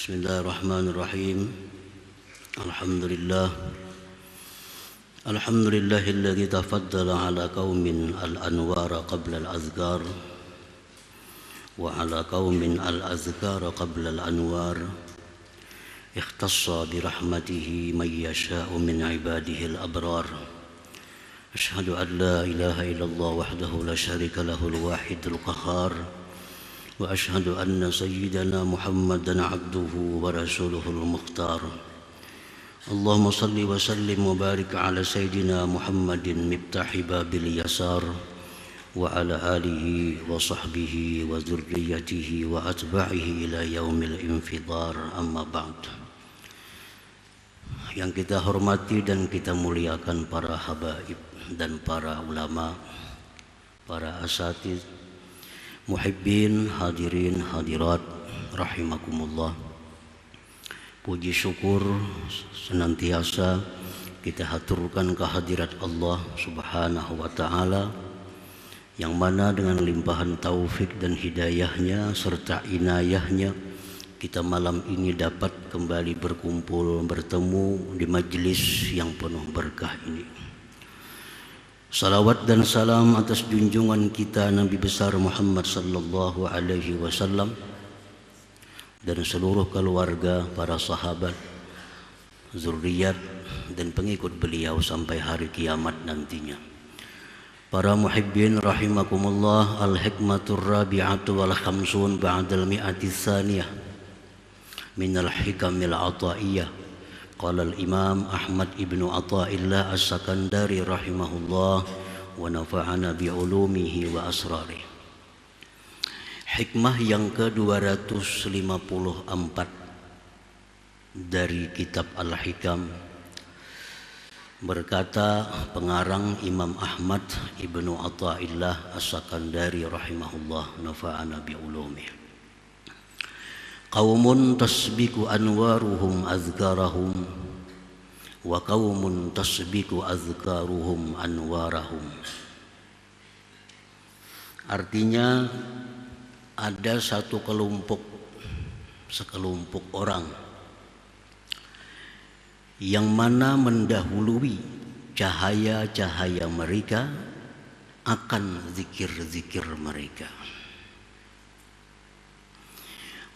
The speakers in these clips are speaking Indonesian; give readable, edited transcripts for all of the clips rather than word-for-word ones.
Bismillahirrahmanirrahim. Alhamdulillahilladzi tafaddala ala qaumin al-anwara qabla al-azkar wa ala qaumin al-azkara qabla al-anwar ikhtassa bi rahmatihi man yasha'u min ibadihi al-abrar. Asyhadu an la ilaha illallah wahdahu la syarika lahul wahidul qahhar wa asyhadu anna sayyidana Muhammadan abduhu wa rasuluhul mukhtar. Allahumma salli wa sallim wa barik ala sayyidina Muhammadin miftahi babil yasar wa ala alihi wa sahbihi wa dzurriyyatihi wa atba'ihi ila yaumil infidar, amma ba'd. Yang kita hormati dan kita muliakan para habaib dan para ulama, para asatidz, muhibbin, hadirin, hadirat, rahimakumullah. Puji syukur senantiasa kita haturkan kehadirat Allah subhanahu wa ta'ala, yang mana dengan limpahan taufik dan hidayahnya serta inayahnya kita malam ini dapat kembali berkumpul bertemu di majelis yang penuh berkah ini. Salawat dan salam atas junjungan kita Nabi besar Muhammad sallallahu alaihi wasallam dan seluruh keluarga, para sahabat, zuriat dan pengikut beliau sampai hari kiamat nantinya. Para muhibbin rahimakumullah, al-hikmatur rabi'atu wal khamsun ba'dal mi'ati tsaniyah minal hikamil ataiyah. Qala al-Imam Ahmad ibnu Athaillah as-Sakandari rahimahullah wa nafa'ana bi'ulumihi wa asrarih. Hikmah yang ke-254 dari kitab Al-Hikam, berkata pengarang Imam Ahmad ibnu Athaillah as-Sakandari rahimahullah, nafa'ana bi'ulumihi. Qaumun tasbiku anwaruhum azkarahum wa qaumun tasbiku azkaruhum anwarahum. Artinya ada sekelompok orang yang mana mendahului cahaya-cahaya mereka akan zikir-zikir mereka.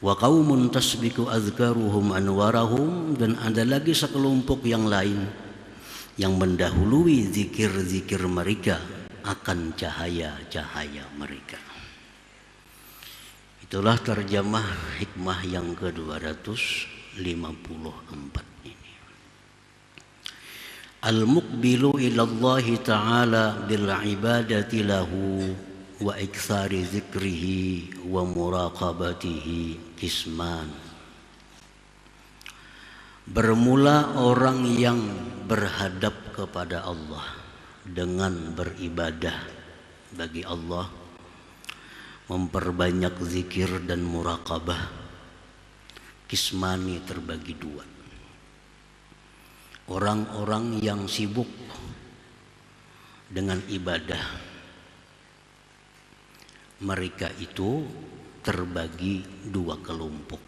Wa qaumun tasbiku azkaruhum anwarahum, dan ada lagi sekelompok yang lain yang mendahului zikir-zikir mereka akan cahaya-cahaya mereka. Itulah terjemah hikmah yang ke-254 ini. Al-muqbilu ilallahi ta'ala bil ibadati lahu wa iktsari zikrihi wa muraqabatihi kisman. Bermula orang yang berhadap kepada Allah dengan beribadah bagi Allah, memperbanyak zikir dan muraqabah, kismani terbagi dua. Orang-orang yang sibuk dengan ibadah, mereka itu terbagi dua kelompok.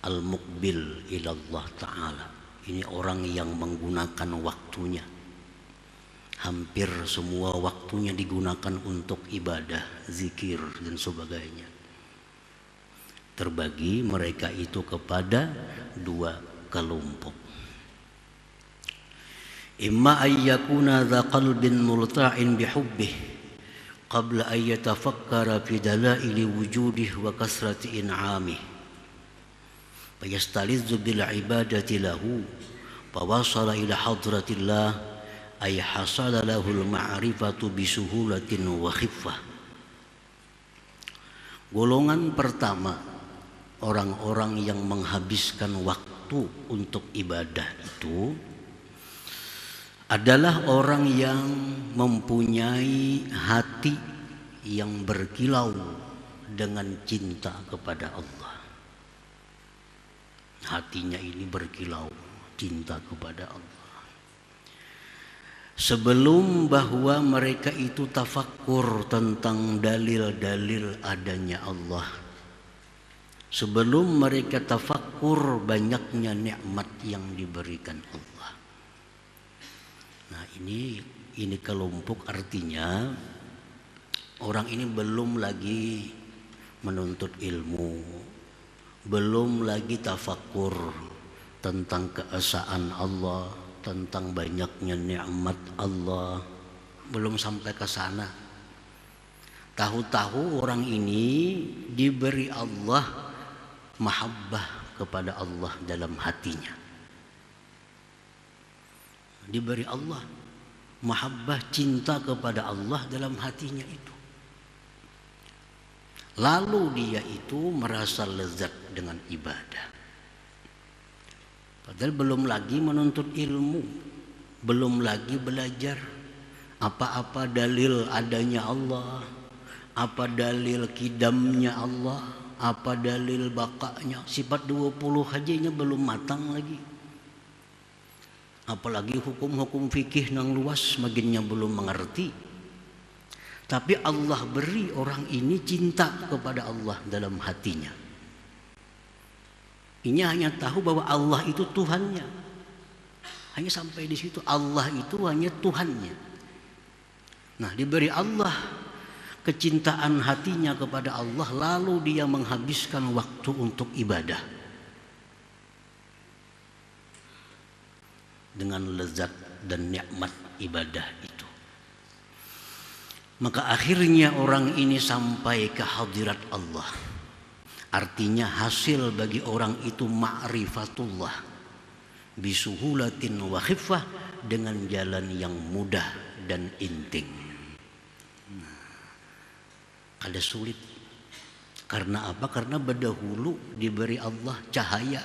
Al-muqbil ilallah ta'ala, ini orang yang menggunakan waktunya, hampir semua waktunya digunakan untuk ibadah, zikir dan sebagainya. Terbagi mereka itu kepada dua kelompok. Imma ayyakuna dha qalbin multa'in bihubbih qabla an yatafakkara fi dalaili wujudihi wa kasrati in'amih fayastalizzu bil ibadati lahu fawasala ila hadratillah ay hasala lahul ma'rifatu bisuhulatin wa khiffah. Golongan pertama, orang-orang yang menghabiskan waktu untuk ibadah itu adalah orang yang mempunyai hati yang berkilau dengan cinta kepada Allah. Hatinya ini berkilau cinta kepada Allah. Sebelum bahwa mereka itu tafakkur tentang dalil-dalil adanya Allah, sebelum mereka tafakkur banyaknya nikmat yang diberikan Allah. Nah, ini kelompok, artinya orang ini belum lagi menuntut ilmu, belum lagi tafakkur tentang keesaan Allah, tentang banyaknya nikmat Allah, belum sampai ke sana. Tahu-tahu orang ini diberi Allah mahabbah kepada Allah dalam hatinya. Diberi Allah mahabbah, cinta kepada Allah dalam hatinya itu. Lalu dia itu merasa lezat dengan ibadah. Padahal belum lagi menuntut ilmu, belum lagi belajar apa-apa dalil adanya Allah, apa dalil kidamnya Allah, apa dalil bakanya. Sifat 20 hajinya belum matang lagi. Apalagi hukum-hukum fikih nang luas makinnya belum mengerti. Tapi Allah beri orang ini cinta kepada Allah dalam hatinya. Ini hanya tahu bahwa Allah itu Tuhannya. Hanya sampai di situ, Allah itu hanya Tuhannya. Nah, diberi Allah kecintaan hatinya kepada Allah, lalu dia menghabiskan waktu untuk ibadah dengan lezat dan nikmat ibadah itu. Maka akhirnya orang ini sampai ke hadirat Allah. Artinya hasil bagi orang itu ma'rifatullah bisuhulatin wa khiffah, dengan jalan yang mudah dan inting. Ada sulit. Karena apa? Karena berdahulu diberi Allah cahaya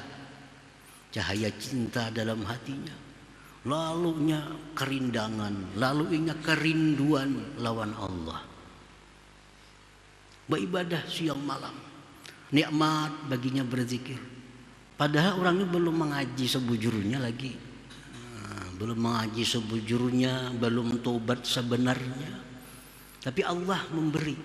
cinta dalam hatinya. Lalunya kerindangan, lalunya kerinduan lawan Allah. Beribadah siang malam, nikmat baginya berzikir. Padahal orang ini belum mengaji sebujurnya lagi, belum mengaji sebujurnya, belum tobat sebenarnya. Tapi Allah memberi.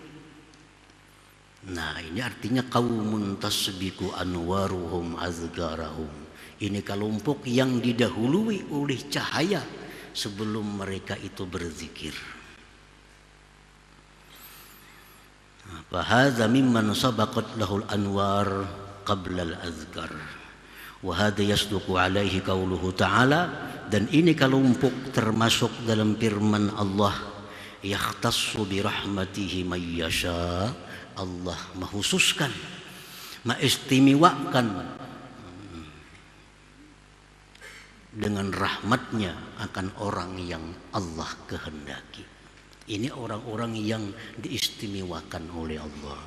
Nah, ini artinya qaumun tasbiqu anwaruhum azgarahum. Ini kelompok yang didahului oleh cahaya sebelum mereka itu berzikir. Fa hadza mimman sabaqat lahul anwar qabla al-azkar. Wa hadza yasduqu alaihi qauluhu ta'ala, dan ini kelompok termasuk dalam firman Allah, yakhtassu bi rahmatihi may yasha. Allah menghususkan, mengistimewakan dengan rahmatnya akan orang yang Allah kehendaki. Ini orang-orang yang diistimewakan oleh Allah,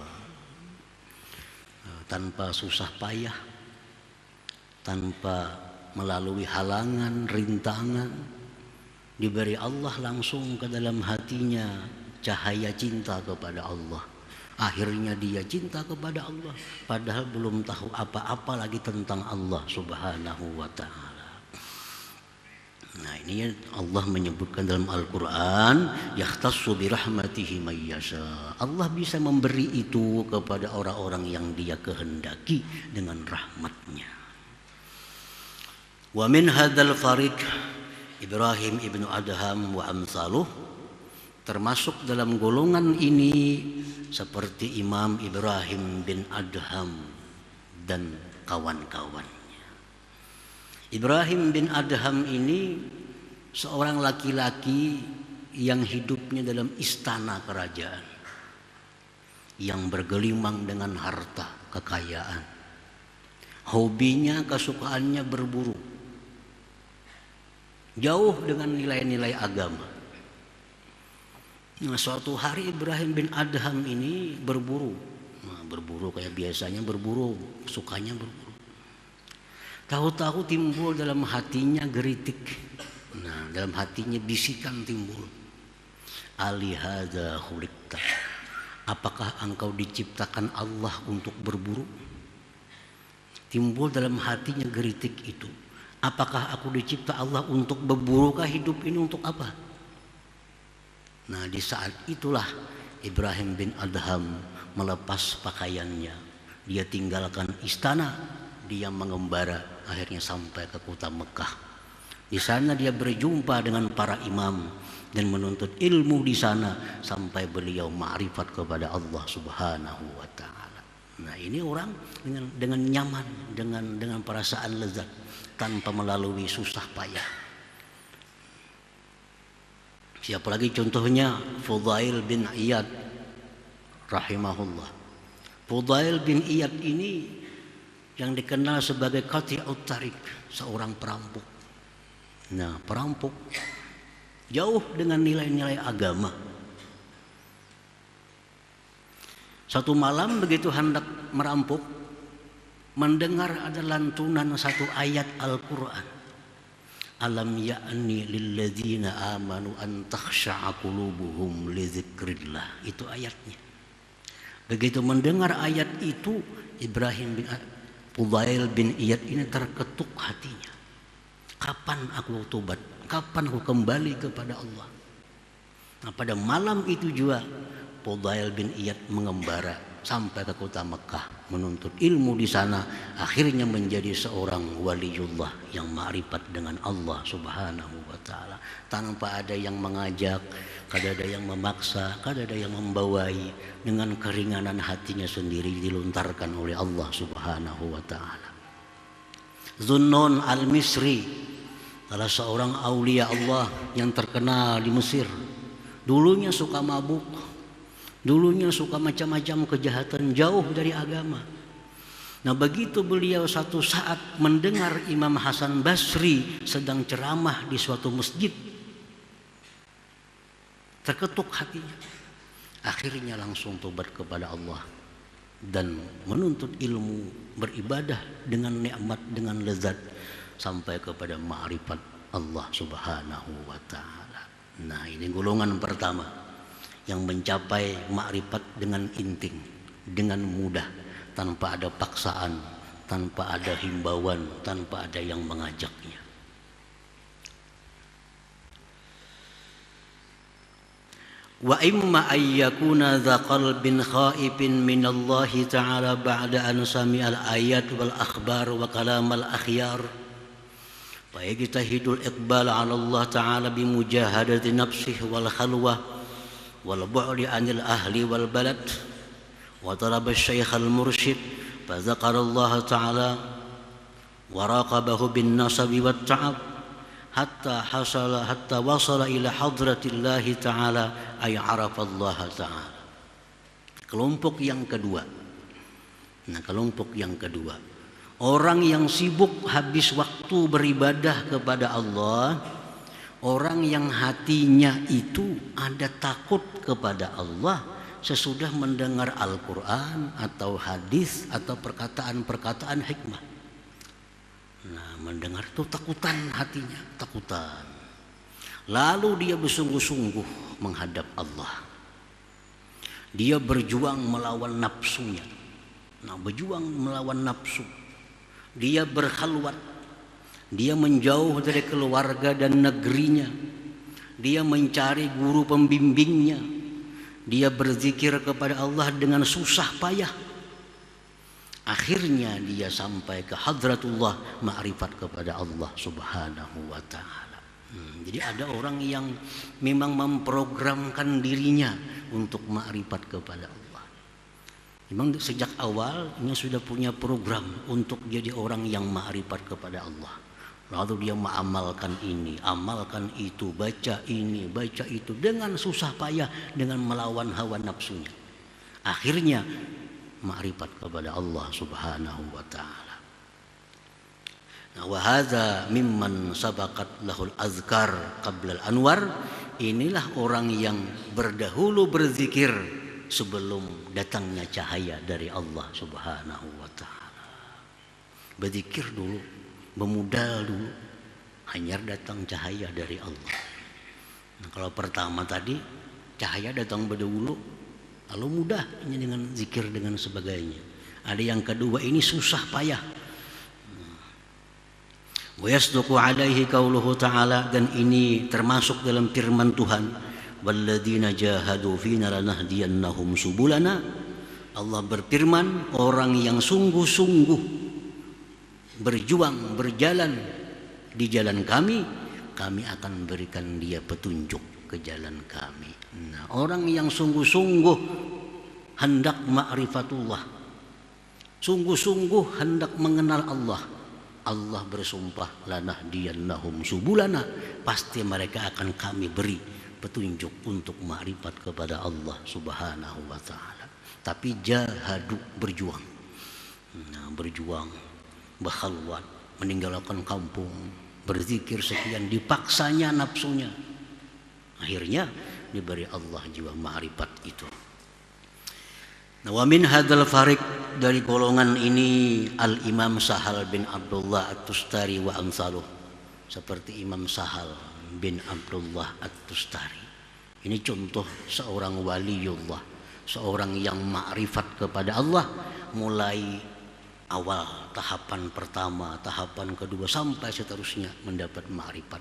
tanpa susah payah, tanpa melalui halangan, rintangan. Diberi Allah langsung ke dalam hatinya cahaya cinta kepada Allah. Akhirnya dia cinta kepada Allah, padahal belum tahu apa-apa lagi tentang Allah Subhanahu wa ta'ala. Nah, ini Allah menyebutkan dalam Al-Quran, yakhtassu bi rahmatihi may yasha. Allah bisa memberi itu kepada orang-orang yang dia kehendaki dengan rahmatnya. Wa min hadzal fariq Ibrahim ibnu Adham wa amsaluh. Termasuk dalam golongan ini seperti Imam Ibrahim bin Adham dan kawan-kawannya. Ibrahim bin Adham ini seorang laki-laki yang hidupnya dalam istana kerajaan, yang bergelimang dengan harta kekayaan. Hobinya, kesukaannya berburu, jauh dengan nilai-nilai agama. Nah, suatu hari Ibrahim bin Adham ini berburu. Nah, berburu kayak biasanya berburu, sukanya berburu. Tahu-tahu timbul dalam hatinya geritik. Nah, dalam hatinya bisikan timbul. Alihada khuliqta. Apakah engkau diciptakan Allah untuk berburu? Timbul dalam hatinya geritik itu. Apakah aku dicipta Allah untuk berburukah hidup ini untuk apa? Nah, di saat itulah Ibrahim bin Adham melepas pakaiannya, Dia tinggalkan istana, dia mengembara akhirnya sampai ke kota Mekah. Di sana dia berjumpa dengan para imam dan menuntut ilmu di sana sampai beliau ma'rifat kepada Allah Subhanahu wa taala. Nah, ini orang dengan nyaman, dengan perasaan lezat tanpa melalui susah payah. Siapa lagi contohnya? Fudail bin Iyad rahimahullah. Fudail bin Iyad ini yang dikenal sebagai qati'ut tariq, seorang perampok. Nah, perampok jauh dengan nilai-nilai agama. Satu malam begitu hendak merampok, mendengar ada lantunan satu ayat Al-Quran. Alam ya'ni lilladzina amanu an takhsha'a qulubuhum li dzikrillah. Itu ayatnya. Begitu mendengar ayat itu, Fudail bin Iyad ini terketuk hatinya. Kapan aku tobat? Kapan aku kembali kepada Allah? Nah, pada malam itu juga Fudail bin Iyad mengembara sampai ke kota Mekah menuntut ilmu di sana, akhirnya menjadi seorang waliullah yang ma'rifat dengan Allah Subhanahu wa taala tanpa ada yang mengajak, kada ada yang memaksa, kada ada yang membawai, dengan keringanan hatinya sendiri dilontarkan oleh Allah Subhanahu wa taala. Zunnun al-Misri, salah seorang aulia Allah yang terkenal di Mesir. Dulunya suka mabuk, dulunya suka macam-macam kejahatan, jauh dari agama. Nah, begitu beliau satu saat mendengar Imam Hasan Basri sedang ceramah di suatu masjid, terketuk hatinya. Akhirnya langsung tobat kepada Allah dan menuntut ilmu, beribadah dengan nikmat, dengan lezat sampai kepada ma'rifat Allah Subhanahu wa taala. Nah, ini golongan pertama yang mencapai makrifat dengan inting, dengan mudah, tanpa ada paksaan, tanpa ada himbauan, tanpa ada yang mengajaknya. Wa imma ayyakuna dha qalbin khaifin min Allah ta'ala ba'da an sami'al ayat wal akhbar wa kalam al akhyar fa yajtahidul iqbal 'ala Allah ta'ala bi mujahadati nafsihi wal khalwah wal bu'di 'anil ahli wal balad wa talaba asy-syaikh al-mursyid fa dzakara Allah ta'ala wa raqabahu bin nasabi wat ta'ab hatta wasala ila hadratillah ta'ala ay arafa Allah ta'ala. Kelompok yang kedua. Nah, kelompok yang kedua, orang yang sibuk habis waktu beribadah kepada Allah, orang yang hatinya itu ada takut kepada Allah sesudah mendengar Al-Quran atau hadis atau perkataan-perkataan hikmah. Nah, mendengar itu takutan hatinya, takutan. Lalu dia bersungguh-sungguh menghadap Allah. Dia berjuang melawan nafsunya. Nah, berjuang melawan nafsu. Dia berkhalwat. Dia menjauh dari keluarga dan negerinya. Dia mencari guru pembimbingnya. Dia berzikir kepada Allah dengan susah payah. Akhirnya dia sampai ke hadratullah, ma'rifat kepada Allah Subhanahu wa ta'ala. Jadi ada orang yang memang memprogramkan dirinya untuk ma'rifat kepada Allah. Memang sejak awal ini sudah punya program untuk jadi orang yang ma'rifat kepada Allah. Lalu dia mengamalkan ini, amalkan itu, baca ini, baca itu dengan susah payah, dengan melawan hawa nafsunya. Akhirnya ma'rifat kepada Allah Subhanahu wa ta'ala. Nah, wa hadza mimman sabaqat lahul azkar qabla al-anwar. Inilah orang yang berdahulu berzikir sebelum datangnya cahaya dari Allah Subhanahu wa ta'ala. Berzikir dulu, bermodal dulu, hanya datang cahaya dari Allah. Nah, kalau pertama tadi cahaya datang berdahulu, lalu mudah ini dengan zikir dengan sebagainya. Ada yang kedua ini susah payah. Wa yasduqu alaihi qauluhu ta'ala, dan ini termasuk dalam firman Tuhan, walladzina jahadu fina lanahdiyannahum subulana. Allah berfirman, orang yang sungguh-sungguh berjuang, berjalan di jalan kami, kami akan berikan dia petunjuk ke jalan kami. Nah, orang yang sungguh-sungguh hendak ma'rifatullah, sungguh-sungguh hendak mengenal Allah, Allah bersumpah, lanahdiyannahum subulana, pasti mereka akan kami beri petunjuk untuk ma'rifat kepada Allah Subhanahu wa ta'ala. Tapi jahadu, berjuang. Nah, berjuang, berkhalwat, meninggalkan kampung, berzikir sekian, dipaksanya nafsunya. Akhirnya diberi Allah jiwa ma'rifat itu. Nah, wa min hadzal fariq, dari golongan ini Al-Imam Sahal bin Abdullah At-Tustari wa amsaluh, seperti Imam Sahal bin Abdullah At-Tustari. Ini contoh seorang waliullah, seorang yang ma'rifat kepada Allah mulai awal, tahapan pertama, tahapan kedua, sampai seterusnya mendapat ma'rifat.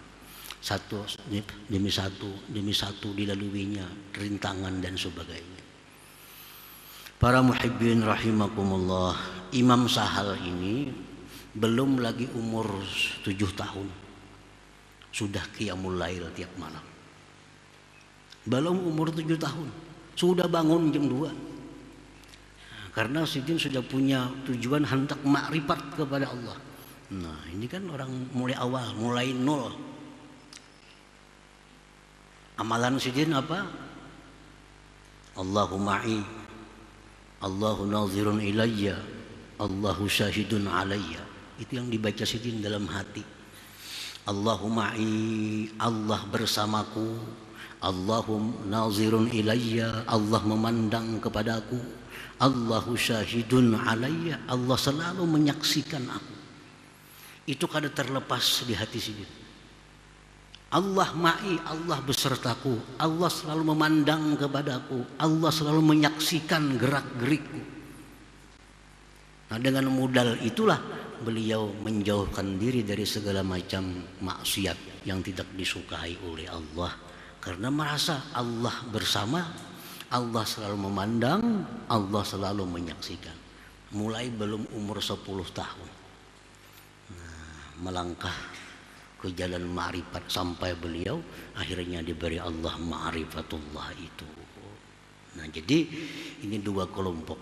Satu demi satu dilaluinya, rintangan dan sebagainya. Para muhibbin rahimakumullah, Imam Sahal ini belum lagi umur 7 tahun sudah qiyamul lail tiap malam. Belum umur 7 tahun sudah bangun jam 2. Karena Sidin sudah punya tujuan hendak makrifat kepada Allah. Nah, ini kan orang mulai awal, mulai nol. Amalan Sidin apa? Allahu ma'i, Allahu nazirun ilayya, Allahu syahidun alayya. Itu yang dibaca Sidin dalam hati. Allahu ma'i, Allah bersamaku, Allahu nazirun ilayya, Allah memandang kepadaku, Allahu syahidun alayya, Allah selalu menyaksikan aku. Itu kada terlepas di hati Sidin. Allah ma'i, Allah besertaku, Allah selalu memandang kepadaku, Allah selalu menyaksikan gerak-gerikku. Nah, dengan modal itulah beliau menjauhkan diri dari segala macam maksiat yang tidak disukai oleh Allah, karena merasa Allah bersama, Allah selalu memandang, Allah selalu menyaksikan. Mulai belum umur 10 tahun, nah, melangkah ke jalan ma'rifat sampai beliau akhirnya diberi Allah ma'rifatullah itu. Nah, jadi ini dua kelompok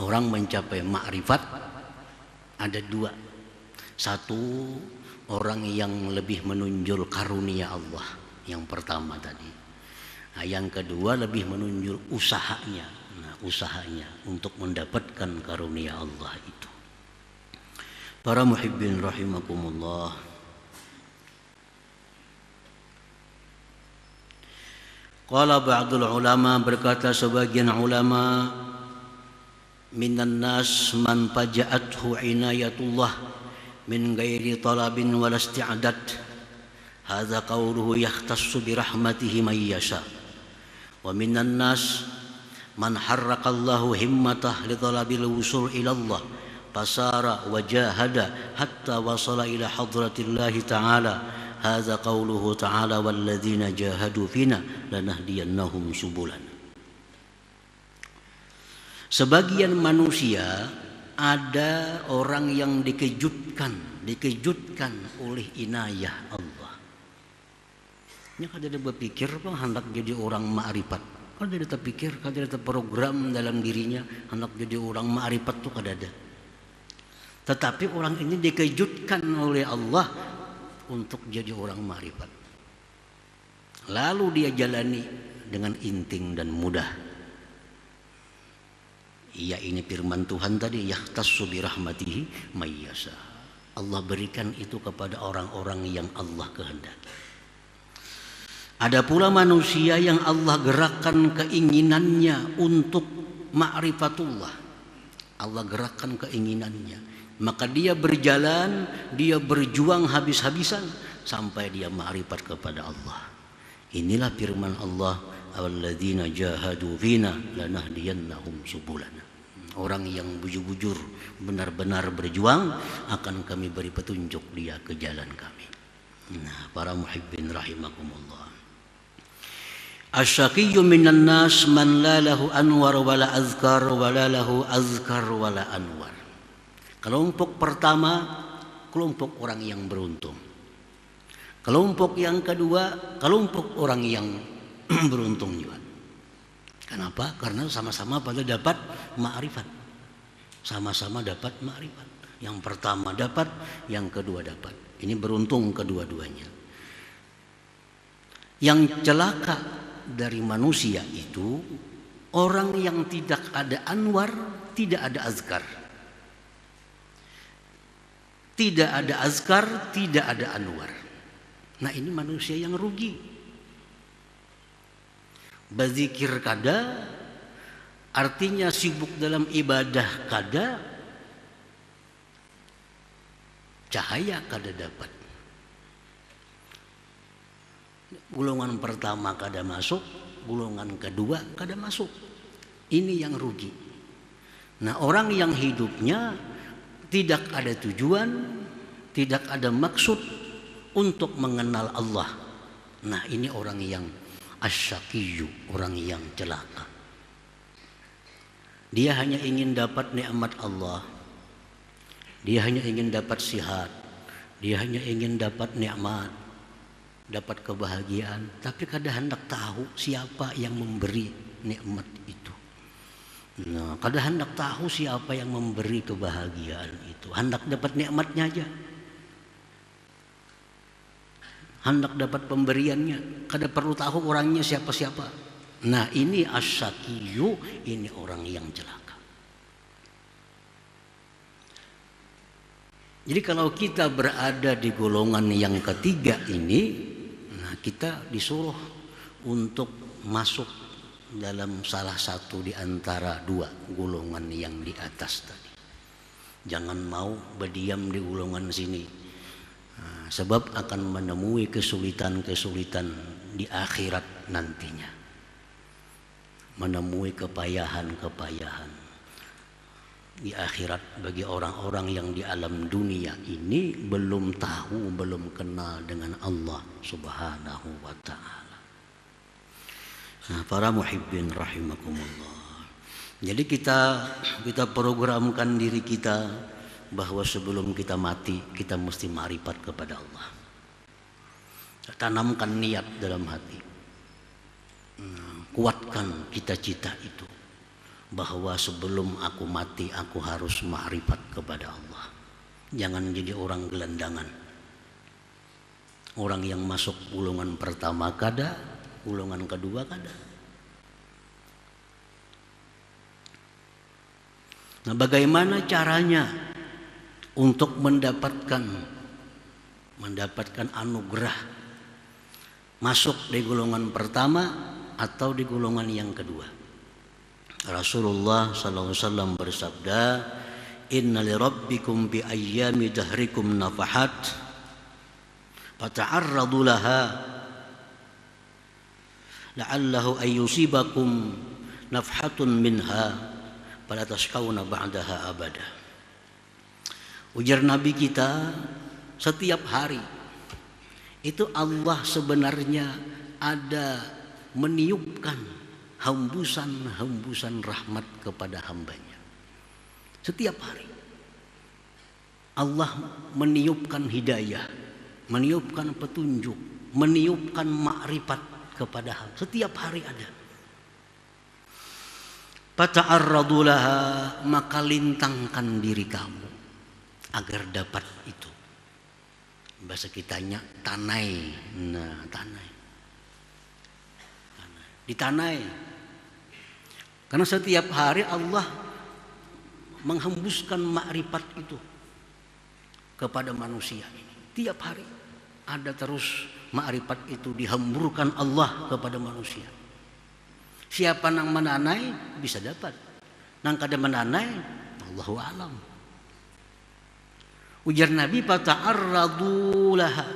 orang mencapai ma'rifat, ada dua. Satu, orang yang lebih menunjul karunia Allah, yang pertama tadi. Nah, yang kedua lebih menunjul usahanya. Nah, usahanya untuk mendapatkan karunia Allah itu. Para muhibbin rahimakumullah, qala ba'dul ulama, berkata sebagian ulama, minan nas man faja'athu inayatullah min ghairi talabin wal isti'dad, hadza qawluhu yahtassu bi rahmatihi man yasha. Wa minan nas man harraqallahu himmatah li talabil wusul ila Allah fasara wa jahada hatta wasala ila hadratillahi ta'ala, hadza qauluhu ta'ala walladzina jahadu fina lanahdiyannahum subulana. Sebagian manusia ada orang yang dikejutkan oleh inayah Allah. Nya kada ada berpikir bang hendak jadi orang ma'rifat. Kada ada terpikir, kada ada program dalam dirinya hendak jadi orang ma'rifat tuh kada ada. Tetapi orang ini dikejutkan oleh Allah untuk jadi orang ma'rifat. Lalu dia jalani dengan inting dan mudah. Iya, ini firman Tuhan tadi, yahtassu bi rahmatihi may yasha. Allah berikan itu kepada orang-orang yang Allah kehendaki. Ada pula manusia yang Allah gerakkan keinginannya untuk ma'rifatullah. Allah gerakkan keinginannya, maka dia berjalan, dia berjuang habis-habisan sampai dia ma'rifat kepada Allah. Inilah firman Allah, alladzina jahadu fina lanahdiyannahum subulana. Orang yang bujur-bujur benar-benar berjuang akan kami beri petunjuk dia ke jalan kami. Nah, para muhibbin rahimakumullah, Asyaqiyyu minan nas man la lahu anwar wala azkar wala lahu azkar wala anwar. Kelompok pertama, kelompok orang yang beruntung. Kelompok yang kedua, kelompok orang yang beruntung juga. Kenapa? Karena sama-sama pada dapat ma'rifat. Sama-sama dapat ma'rifat. Yang pertama dapat, yang kedua dapat. Ini beruntung kedua-duanya. Yang celaka dari manusia itu orang yang tidak ada anwar, tidak ada azkar. Tidak ada azkar, tidak ada anwar. Nah, ini manusia yang rugi. Berzikir kada artinya sibuk dalam ibadah kada, cahaya kada dapat. Golongan pertama kada masuk, golongan kedua kada masuk. Ini yang rugi. Nah, orang yang hidupnya tidak ada tujuan, tidak ada maksud untuk mengenal Allah. Nah, ini orang yang asyaqiyyu, orang yang celaka. Dia hanya ingin dapat nikmat Allah. Dia hanya ingin dapat sihat. Dia hanya ingin dapat nikmat, dapat kebahagiaan, tapi kadang hendak tahu siapa yang memberi nikmat itu. Nah, kadang hendak tahu siapa yang memberi kebahagiaan itu. Hendak dapat nikmatnya aja, hendak dapat pemberiannya, kada perlu tahu orangnya siapa-siapa. Nah, ini asyaqiyyu, ini orang yang celaka. Jadi kalau kita berada di golongan yang ketiga ini, nah kita disuruh untuk masuk dalam salah satu di antara dua golongan yang di atas tadi. Jangan mau berdiam di golongan sini. Nah, sebab akan menemui kesulitan-kesulitan di akhirat nantinya. Menemui kepayahan-kepayahan di akhirat bagi orang-orang yang di alam dunia ini belum tahu, belum kenal dengan Allah Subhanahu wa ta'ala. Nah, para muhibbin rahimakumullah. Jadi kita programkan diri kita bahwa sebelum kita mati kita mesti ma'rifat kepada Allah. Tanamkan niat dalam hati. Kuatkan cita-cita itu bahwa sebelum aku mati aku harus ma'rifat kepada Allah. Jangan jadi orang gelandangan. Orang yang masuk golongan pertama kada, golongan kedua kada. Nah, bagaimana caranya untuk mendapatkan anugerah masuk di golongan pertama atau di golongan yang kedua? Rasulullah SAW bersabda, "Inna li rabbikum bi ayyami dahrikum nafahat, fata'arradu laha, la'allahu ayyusibakum nafhatun minha, fala tashkawna ba'daha abada." Ujar Nabi kita, setiap hari itu Allah sebenarnya ada meniupkan hembusan-hembusan rahmat kepada hambanya. Setiap hari Allah meniupkan hidayah, meniupkan petunjuk, meniupkan ma'rifat kepada hamba. Setiap hari ada. Fata'arradu laha, maka lintangkan diri kamu agar dapat itu. Bahasa kitanya tanai. Nah, tanai. Ditanai. Karena setiap hari Allah menghembuskan makrifat itu kepada manusia ini. Tiap hari ada terus makrifat itu dihamburkan Allah kepada manusia. Siapa yang menanai bisa dapat. Nang kada menanai, Allahu a'lam. Ujar Nabi, fata'arradu laha,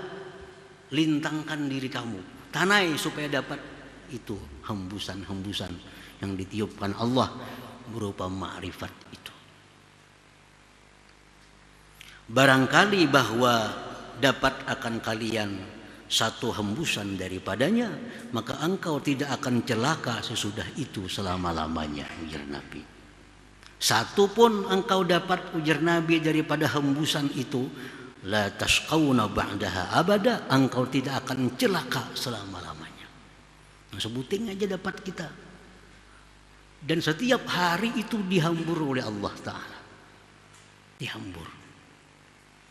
lintangkan diri kamu, tanai supaya dapat itu hembusan-hembusan yang ditiupkan Allah berupa ma'rifat itu. Barangkali bahwa dapat akan kalian satu hembusan daripadanya, maka engkau tidak akan celaka sesudah itu selama-lamanya, ujar Nabi. Satu pun engkau dapat, ujar Nabi, daripada hembusan itu, la tashqawna ba'daha abada, engkau tidak akan celaka selama-lamanya. Nah, sebuting aja dapat kita. Dan setiap hari itu dihambur oleh Allah Ta'ala. Dihambur.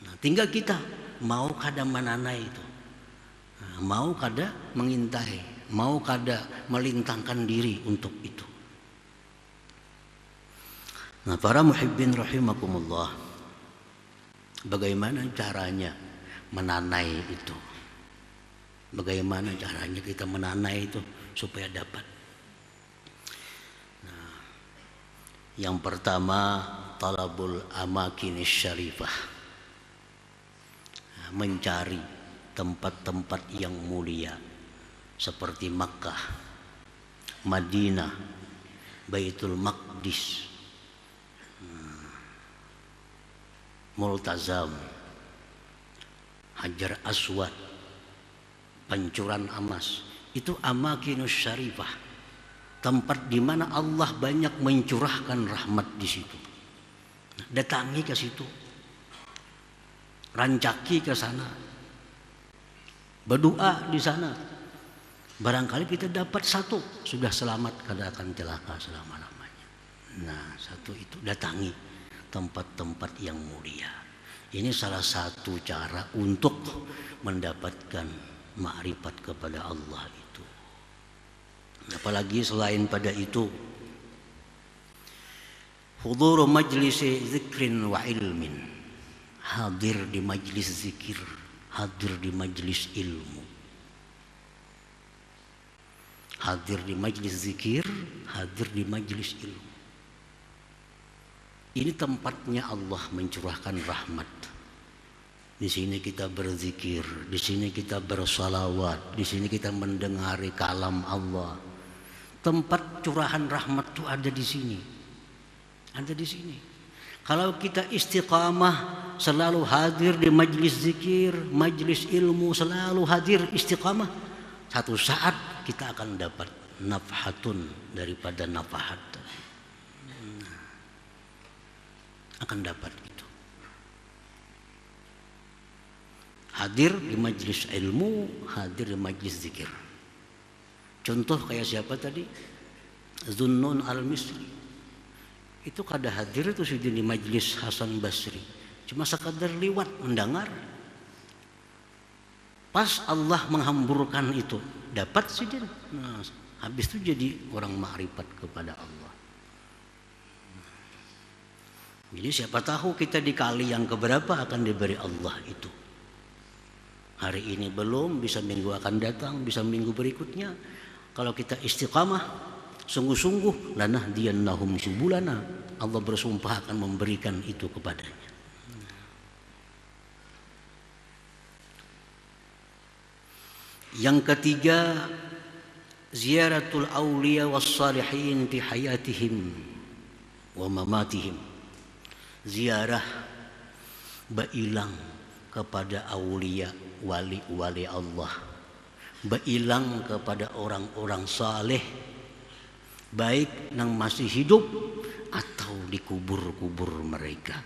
Nah, tinggal kita mau kada menanai itu. Nah, mau kada mengintai, mau kada melintangkan diri untuk itu. Nah, para muhibbin rahimakumullah, bagaimana caranya menanai itu? Bagaimana caranya kita menanai itu supaya dapat? Nah, yang pertama, talabul amakinis syarifah. Nah, mencari tempat-tempat yang mulia seperti Makkah, Madinah, Baitul Maqdis, Multazam, Hajar Aswad, Pancuran Amas. Itu amakinus syarifah, tempat di mana Allah banyak mencurahkan rahmat di situ. Datangi ke situ, rancaki ke sana, berdoa di sana. Barangkali kita dapat satu, sudah selamat, kada akan celaka selama-lamanya. Nah, satu itu, datangi tempat-tempat yang mulia. Ini salah satu cara untuk mendapatkan ma'rifat kepada Allah itu. Apalagi selain pada itu, hudur majlis zikrin wa ilmin, hadir di majlis zikir, hadir di majlis ilmu. Hadir di majlis zikir, hadir di majlis ilmu. Ini tempatnya Allah mencurahkan rahmat. Di sini kita berzikir, di sini kita bersalawat, di sini kita mendengari kalam Allah. Tempat curahan rahmat itu ada di sini. Ada di sini. Kalau kita istiqamah, selalu hadir di majlis zikir, majlis ilmu, selalu hadir istiqamah, satu saat kita akan dapat nafhatun daripada nafahat. Akan dapat itu. Hadir di majlis ilmu, hadir di majlis zikir. Contoh kayak siapa tadi? Zunnun al-Misri. Itu kada hadir itu sudah di majlis Hasan Basri. Cuma sekadar liwat mendengar. Pas Allah menghamburkan itu, dapat sudah. Nah, habis itu jadi orang ma'rifat kepada Allah. Jadi siapa tahu kita di kali yang keberapa akan diberi Allah itu. Hari ini belum, bisa minggu akan datang, bisa minggu berikutnya. Kalau kita istiqamah, sungguh-sungguh, lanahdiyannahum subulana, Allah bersumpah akan memberikan itu kepadanya. Yang ketiga, ziaratul awliya was salihin fi hayatihim wa mamatihim. Ziarah bailang kepada aulia, wali-wali Allah, bailang kepada orang-orang saleh, baik yang masih hidup atau di kubur-kubur mereka.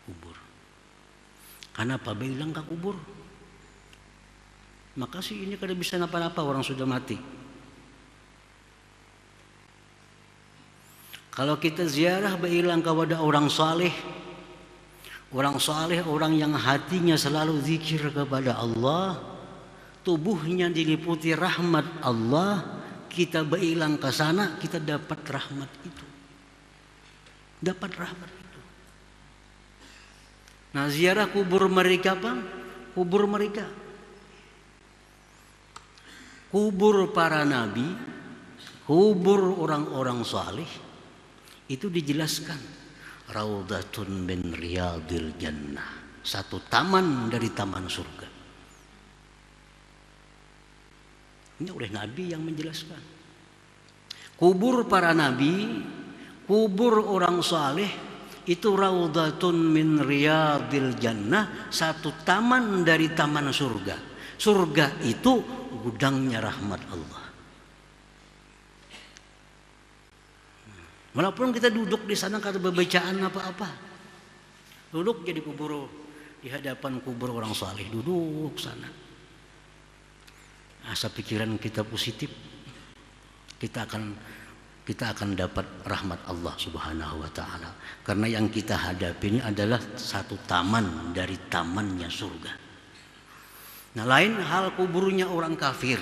Kubur. Kenapa bailang ke kubur? Maka sih ini kada bisa napa-napa, orang sudah mati. Kalau kita ziarah bailang kepada orang saleh, orang yang hatinya selalu zikir kepada Allah, tubuhnya diliputi rahmat Allah, kita bailang ke sana, kita dapat rahmat itu. Dapat rahmat itu. Nah, ziarah kubur mereka apa? Kubur mereka. Kubur para nabi, kubur orang-orang saleh, itu dijelaskan raudhatun min riyadil jannah, satu taman dari taman surga. Ini oleh Nabi yang menjelaskan. Kubur para nabi, kubur orang saleh, itu raudhatun min riyadil jannah, satu taman dari taman surga. Surga itu gudangnya rahmat Allah. Walaupun kita duduk di sana kata bacaan apa-apa, duduk jadi kubur, di hadapan kubur orang saleh, duduk sana. Asa pikiran kita positif, kita akan dapat rahmat Allah Subhanahu wa taala. Karena yang kita hadapi ini adalah satu taman dari tamannya surga. Nah, lain hal kuburnya orang kafir,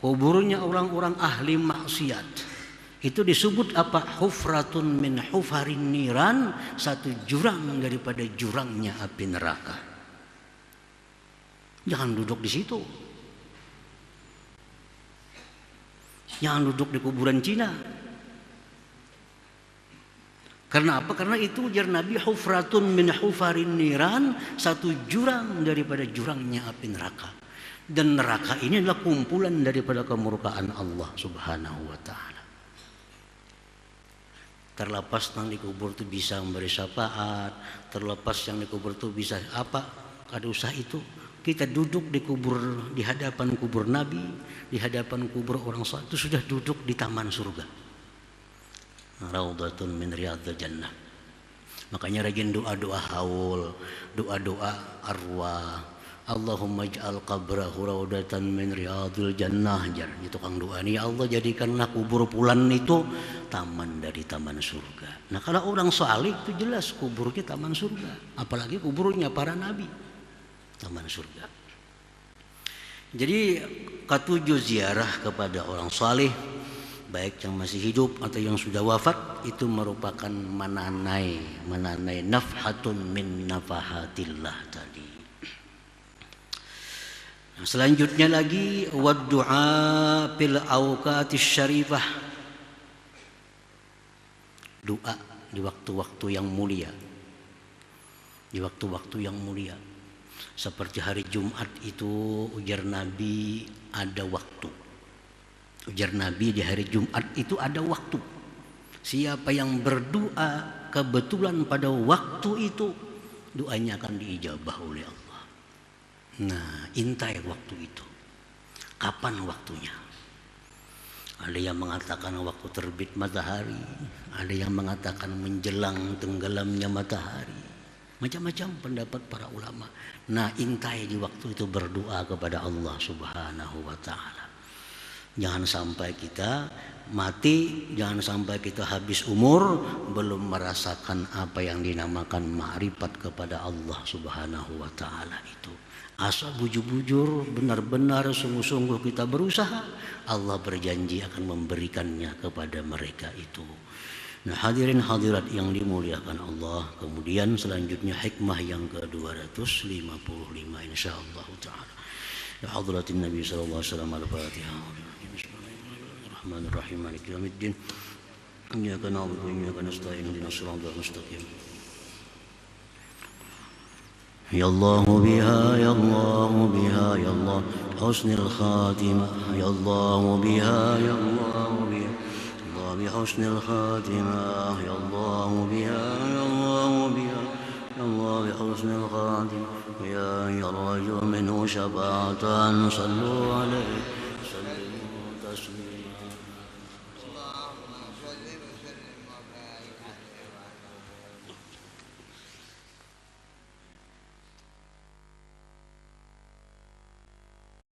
kuburnya orang-orang ahli maksiat. Itu disebut apa? Hufratun min hufarin niran, satu jurang daripada jurangnya api neraka. Jangan duduk di situ. Jangan duduk di kuburan Cina. Karena apa? Karena itu ujar Nabi, hufratun min hufarin niran, satu jurang daripada jurangnya api neraka. Dan neraka ini adalah kumpulan daripada kemurkaan Allah Subhanahu wa taala. Terlepas yang dikubur itu bisa memberi syafaat, terlepas yang dikubur itu bisa apa? Kada usah itu. Kita duduk di kubur, di hadapan kubur Nabi, di hadapan kubur orang saleh, itu sudah duduk di taman surga. Raudhatun min riyadil jannah. Makanya rajin doa-doa haul, doa-doa arwah. Allahumma ij'al qabrahu raudhatan min riyadil jannah. Itu kang doa nih, ya Allah jadikanlah kubur fulan itu taman dari taman surga. Nah, kalau orang saleh itu jelas kuburnya taman surga, apalagi kuburnya para nabi, taman surga. Jadi ketujuh ziarah kepada orang saleh, baik yang masih hidup atau yang sudah wafat, itu merupakan menanai nafhatun min nafahatillah tadi. Nah, selanjutnya lagi waddu'a fil awqatis syarifah, doa di waktu-waktu yang mulia, di waktu-waktu yang mulia. Seperti hari Jumat itu ujar Nabi ada waktu. Ujar Nabi di hari Jumat itu ada waktu. Siapa yang berdoa kebetulan pada waktu itu, doanya akan diijabah oleh Allah. Nah, intai waktu itu. Kapan waktunya? Ada yang mengatakan waktu terbit matahari, ada yang mengatakan menjelang tenggelamnya matahari. Macam-macam pendapat para ulama. Nah, intai di waktu itu berdoa kepada Allah Subhanahu wa taala. Jangan sampai kita mati, jangan sampai kita habis umur belum merasakan apa yang dinamakan ma'rifat kepada Allah Subhanahu wa taala itu. Asal bujur-bujur, benar-benar sungguh-sungguh kita berusaha, Allah berjanji akan memberikannya kepada mereka itu. Nah, hadirin hadirat yang dimuliakan Allah, kemudian selanjutnya hikmah yang ke-255 insyaallah taala. Ya hadratin Nabi sallallahu alaihi wasallam, al-Fatihah. Bismillahirrahmanirrahim. Maliki yaumiddin. Iyyaka na'budu wa iyyaka nasta'in. Ihdinas siratal mustaqim. Ya Allah biha, ya Allah biha, ya Allah husnul khatimah, ya Allah biha, ya Allah biha, Allah bi husnul khatimah, ya Allah biha, ya Allah biha, ya Allah bi husnul khatimah, ya rajul minhu syafa'atan sallu alaihi sallimu taslima.